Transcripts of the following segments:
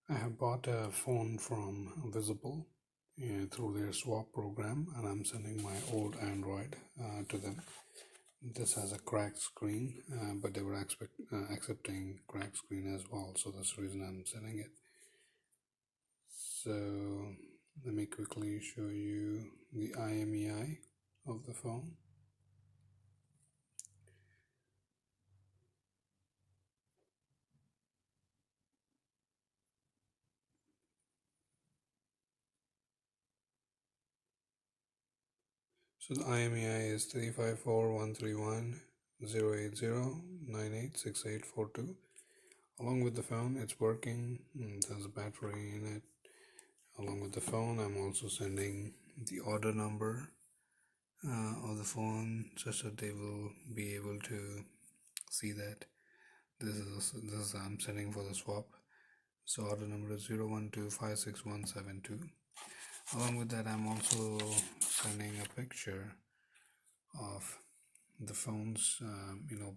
I have bought a phone from Visible through their swap program, and I'm sending my old Android to them. This has a cracked screen, but they were accepting cracked screen as well, so that's the reason I'm sending it. So let me quickly show you the IMEI of the phone. So the IMEI is 354-131-080-986842. Along with the phone, it's working. There's a battery in it. Along with the phone, I'm also sending the order number of the phone, such that they will be able to see that this is I'm sending for the swap. So order number is 012567172. Along with that, I'm also sending a picture of the phone's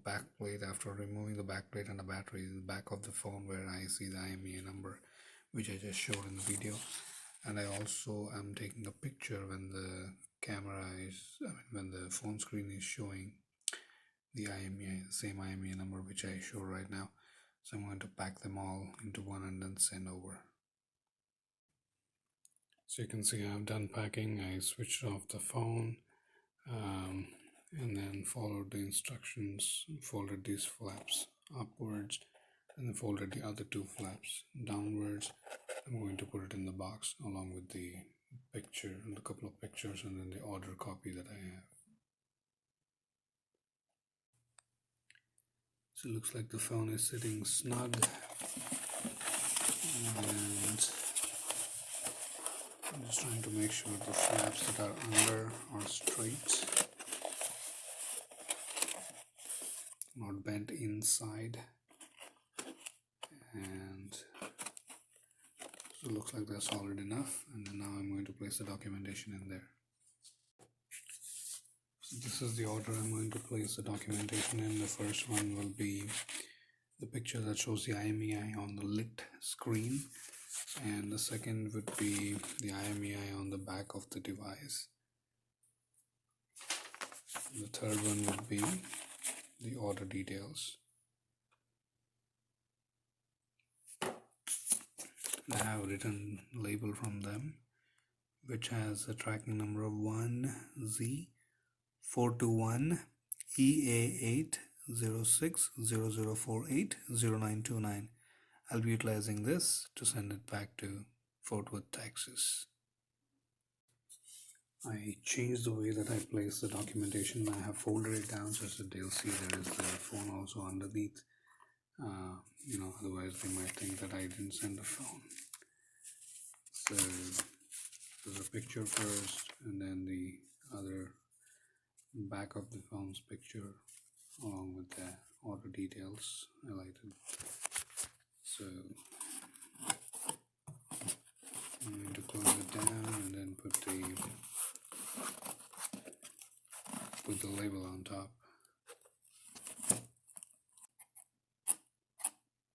backplate. After removing the backplate and the battery, the back of the phone where I see the IMEI number, which I just showed in the video. And I also am taking a picture when the when the phone screen is showing the IMEI, the same IMEI number which I show right now. So I'm going to pack them all into one and then send over. So you can see I've done packing. I switched off the phone and then followed the instructions, folded these flaps upwards, and then folded the other two flaps downwards. I'm going to put it in the box along with the picture and a couple of pictures and then the order copy that I have. So it looks like the phone is sitting snug, and I'm just trying to make sure the flaps that are under are straight, not bent inside, and so it looks like that's solid enough. And then now I'm going to place the documentation in there. So this is the order I'm going to place the documentation in. The first one will be the picture that shows the IMEI on the lit screen, and the second would be the IMEI on the back of the device. The third one would be the order details. I have a written label from them which has a tracking number of 1Z421 EA80600480929. I'll be utilizing this to send it back to Fort Worth, Texas. I changed the way that I place the documentation. I have folded it down so that they'll see there is the phone also underneath. Otherwise they might think that I didn't send the phone. So there's a picture first, and then the other back of the phone's picture along with the order details highlighted. So I'm going to close it down and then put the label on top.